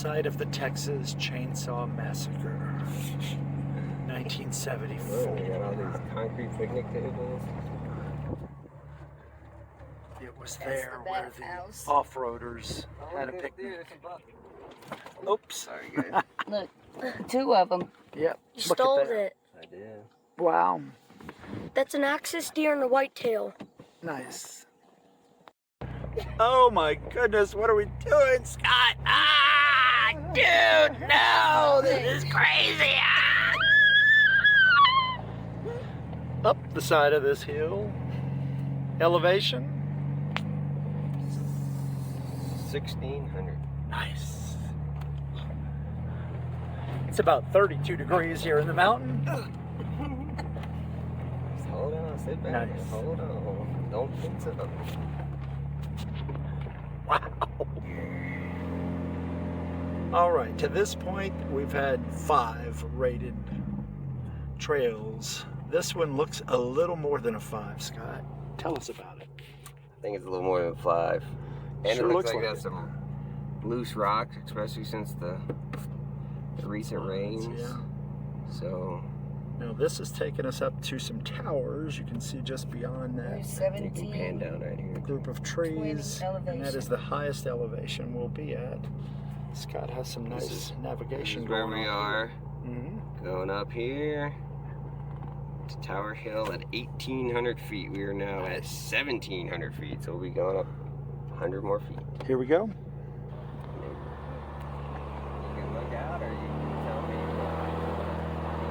site of the Texas Chainsaw Massacre, 1974. We got all these concrete picnic tables. It was there where the off-roaders had a picnic. Oops. Sorry, guys. Look, 2 of them. Yep. You look at stole that. it. I did. Wow. That's an axis deer and a whitetail. Nice. Oh my goodness, what are we doing, Scott? Ah, dude, no, this is crazy. Ah! Up the side of this hill. Elevation. 1,600. Nice. It's about 32 degrees here in the mountain. Just hold on, sit back. Nice. Hold on. Don't fix it up. Wow. All right, to this point, we've had 5 rated trails. This one looks a little more than a 5, Scott. Tell us about it. I think it's a little more than 5. And Sure it looks like like there's some loose rocks, especially since the recent rains. Yeah. So Now this has taken us up to some towers. You can see just beyond There's that you can pan 17. down right here. group of trees, and that is elevation. the highest elevation we'll be at. Scott has some nice This is navigation where going we on are. here. Going up here to Tower Hill at 1,800 feet. We are now at 1,700 feet, so we'll be going up 100 more feet. Here we go. You can look out, or you can tell me you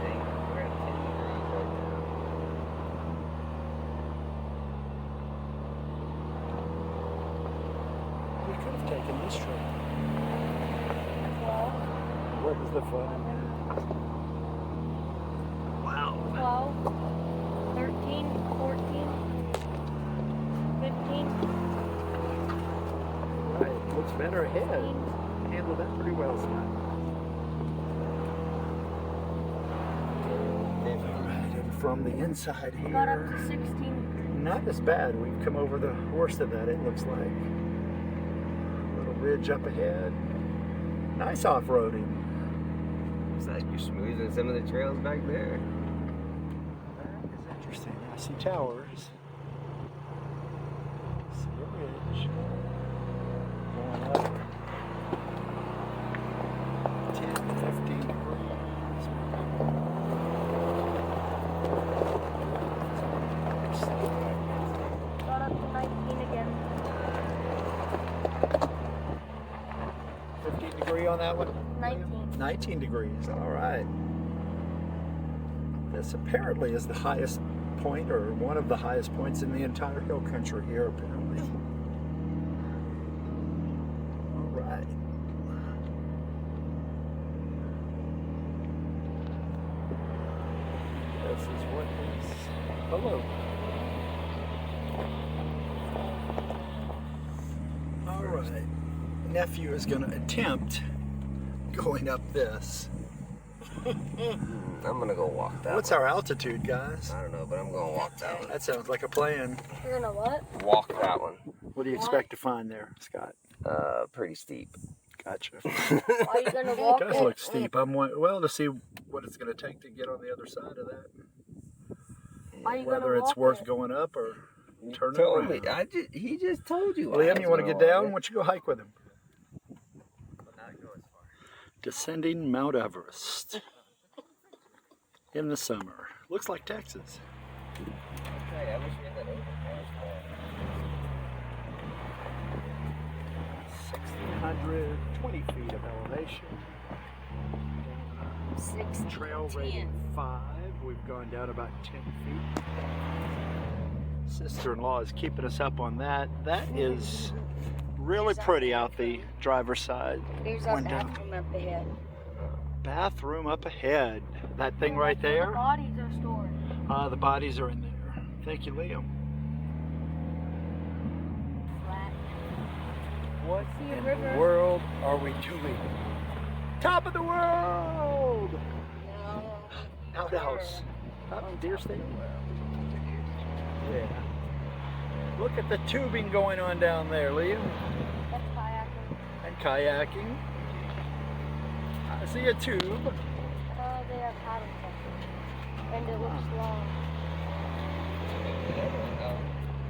think we're at 10 degrees right now. We could have taken this trip. What was the fun in that? Wow. 12, 13, 14, 15, Right, looks better ahead. Handled that pretty well, Scott. Alright, and from the inside got up here, to 16. not as bad. We've come over the worst of that, it looks like. Little ridge up ahead. Nice off-roading. It's actually smoother than some of the trails back there. That is interesting. I see towers. See a ridge. Going up 10, 15 degrees. Got up to 19 again. 15 degree on that one? 19. 19 degrees, all right. This apparently is the highest point, or one of the highest points in the entire hill country here, apparently. All right. This is what is below. All right. Nephew is going to attempt going up this. I'm gonna go walk that What's one. our altitude, guys? I don't know, but I'm gonna walk that one. That sounds like a plan. You're gonna what? Walk that one. What do you expect to find there, Scott? Pretty steep. Gotcha. Why are you gonna It walk does it? look steep. I'm well to see what it's going to take to get on the other side of that. Why are you gonna Whether it's walk worth it? going up or turning Told me. around. He just told you. Liam, you want to get down? Why don't you go hike with him? Not go as far. Descending Mount Everest in the summer. Looks like Texas. Okay, I wish we had that overpass. 1,620 feet of elevation. 16, Trail 10. rating 5. We've gone down about 10 feet. Sister-in-law is keeping us up on that. That is really pretty out the driver's side There's our window. bathroom up ahead. Bathroom up ahead. That thing right The there. bodies are stored. The bodies are in there. Thank you, Liam. Flat. What See a in river. the world are we doing? Top of the world! No. Outhouse. Up deer stand? Yeah. Look at the tubing going on down there, Liam. That's kayaking. And kayaking. I see a tube. They have paddle something. And it looks long. Oh,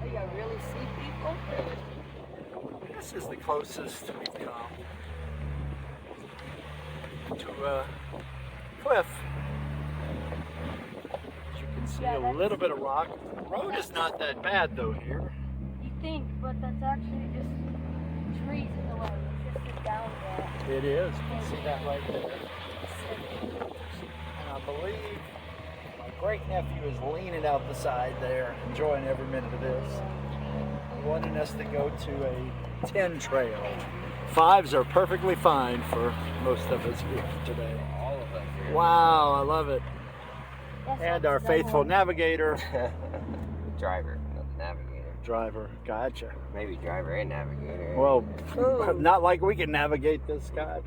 you really see people? This is the closest we've come to a cliff. As you can see, Yeah, a that's- little bit of rock. The road is not that bad though here. You think, but that's actually just trees in the way. It's just a down there. It is. You can see that right there. And I believe my great nephew is leaning out the side there, enjoying every minute of this. Wanting us to go to a 10 trail. 5s are perfectly fine for most of us here today. All of us here. Wow, I love it. Yes, And that's our the faithful one. navigator. Driver, not the navigator. Driver, gotcha. Maybe driver and navigator. Well, Ooh. not like we can navigate this, Scott.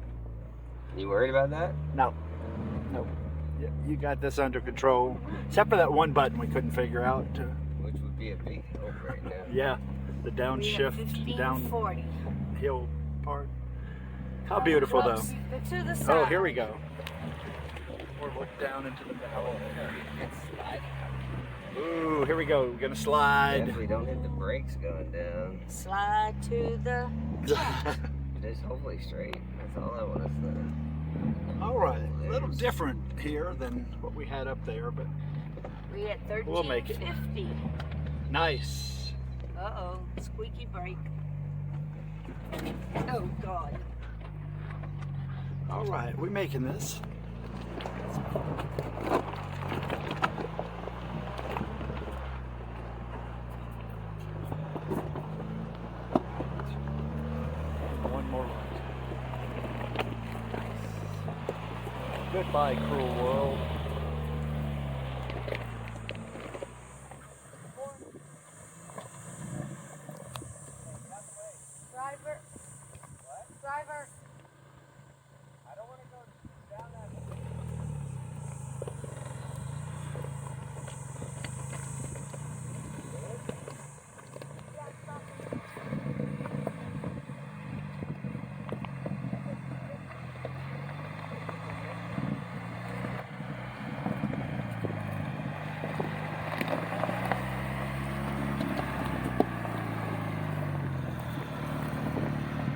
You worried about that? No, you got this under control. Except for that one button we couldn't figure out. Which would be a big help right now. Yeah, the downshift, 1540. downhill part. How beautiful though. To the side. Oh, here we go. We're looking down into the valley. Ooh, here we go. We're gonna slide. Definitely don't hit the brakes going down. Slide to the Just hopefully straight. That's all I want to say. All right, a little different here than what we had up there, but We at 1350. We'll make it. nice. Uh-oh, squeaky brake. Oh, God. All right, we're making this. One more look. Goodbye, cruel world. Driver. Driver. I don't want to go down that.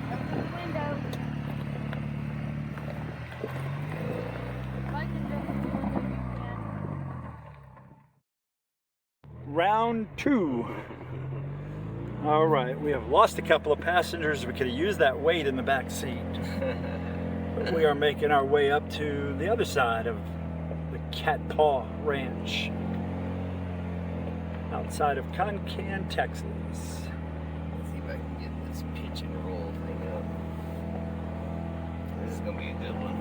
Window. I can jump in the window, you can. Round 2. All right, we have lost a couple of passengers. We could have used that weight in the back seat. But we are making our way up to the other side of the CATPAW Ranch, outside of Concan, Texas. Let's see if I can get this pitch and roll thing up. This is gonna be a good one.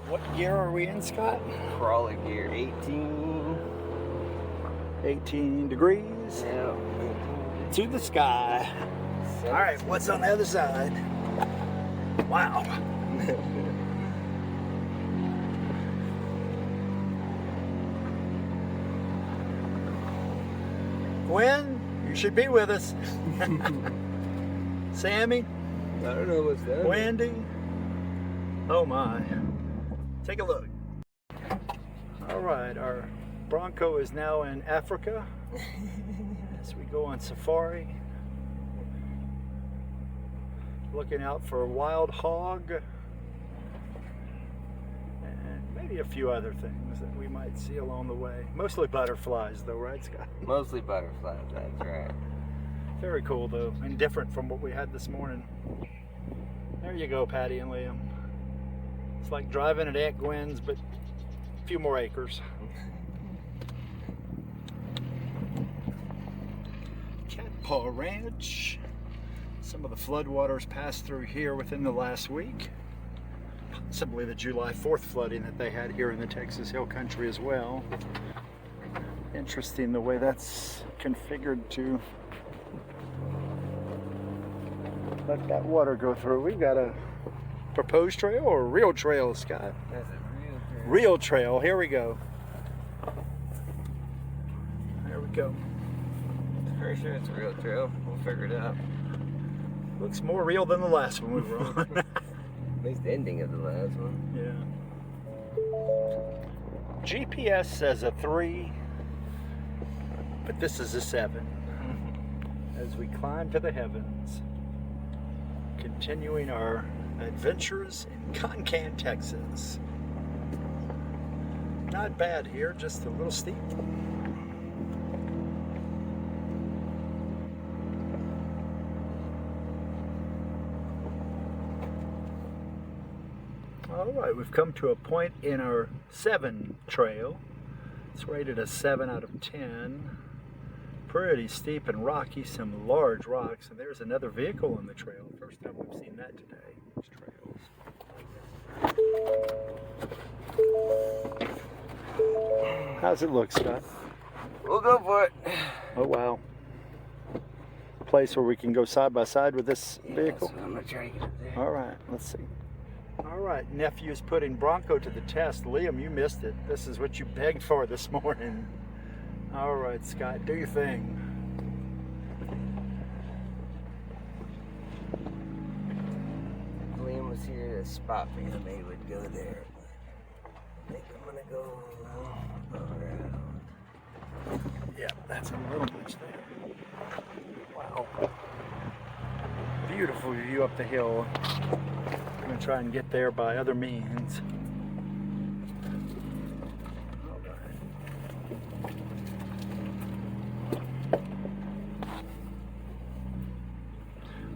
What gear are we in, Scott? Crawler gear 18. 18 degrees Yeah. to the sky. All right, what's on the other side? Wow. Gwen, you should be with us. Sammy, I don't know what's that. Wendy. Oh my. Take a look. All right, our Bronco is now in Africa as we go on safari. Looking out for a wild hog and maybe a few other things that we might see along the way. Mostly butterflies though, right, Scott? Mostly butterflies, that's right. Very cool though, and different from what we had this morning. There you go, Patty and Liam. It's like driving at Aunt Gwen's, but a few more acres. CATPAW Ranch, Some of the floodwaters passed through here within the last week. Possibly the July 4th flooding that they had here in the Texas Hill Country as well. Interesting the way that's configured to let that water go through. We've got a proposed trail or a real trail, Scott? That's a real trail. Real trail. Here we go. There we go. Pretty sure it's a real trail. We'll figure it out. Looks more real than the last one we were on. At least the ending of the last one. Yeah. GPS says a 3, but this is a 7. As we climb to the heavens, continuing our adventures in Concan, Texas. Not bad here, just a little steep. All right, we've come to a point in our 7 trail. It's rated a 7 out of 10. Pretty steep and rocky, some large rocks, and there's another vehicle on the trail. First time we've seen that today. These trails. How's it look, Scott? We'll go for it. Oh wow. A place where we can go side by side with this vehicle? I'm gonna try to get up there. All right, let's see. All right, nephew's putting Bronco to the test. Liam, you missed it. This is what you begged for this morning. All right, Scott, do your thing. Liam was here to spot me and they would go there. I think I'm gonna go around. Yeah, that's a little much there. Wow. Beautiful view up the hill. I'm gonna try and get there by other means. All right.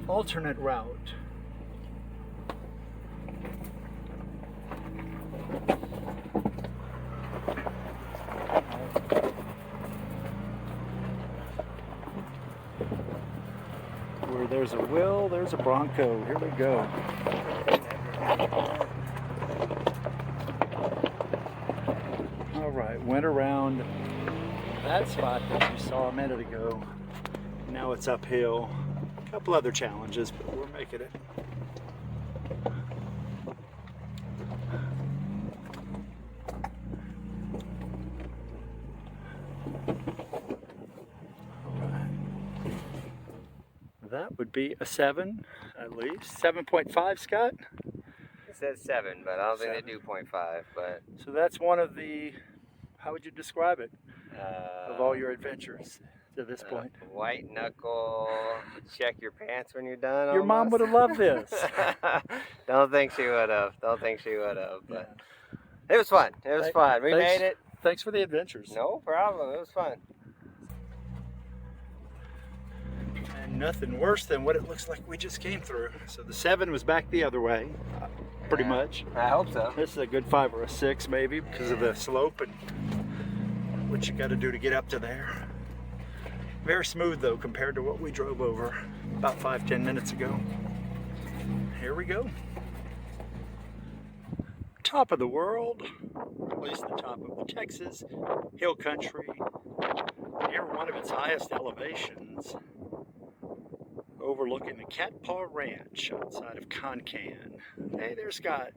Alternate route. Where there's a will, there's a Bronco. Here we go. All right, went around that spot that you saw a minute ago. Now it's uphill. A couple other challenges, but we're making it. That would be a 7, at least. 7.5, Scott? It says 7, but I don't think they do 0.5. But So that's one of the, how would you describe it, of all your adventures to this point? White knuckle, check your pants when you're done. Your mom would have loved this. Don't think she would have. Don't think she would have. Yeah. But it was fun. It was fun. We Thanks. made it. Thanks for the adventures. No problem. It was fun. And nothing worse than what it looks like we just came through. So the 7 was back the other way, pretty much. I hope so. This is a good 5 or a 6 maybe because of the slope and what you got to do to get up to there. Very smooth though compared to what we drove over about 5-10 minutes ago. Here we go. Top of the world, or at least the top of the Texas Hill Country, near one of its highest elevations, overlooking the CATPAW Ranch outside of Concan. Hey, there's Scott,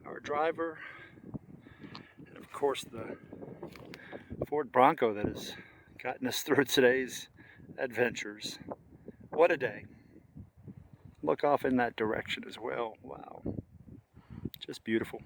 our driver, and of course the Ford Bronco that has gotten us through today's adventures. What a day. Look off in that direction as well. Wow. Just beautiful.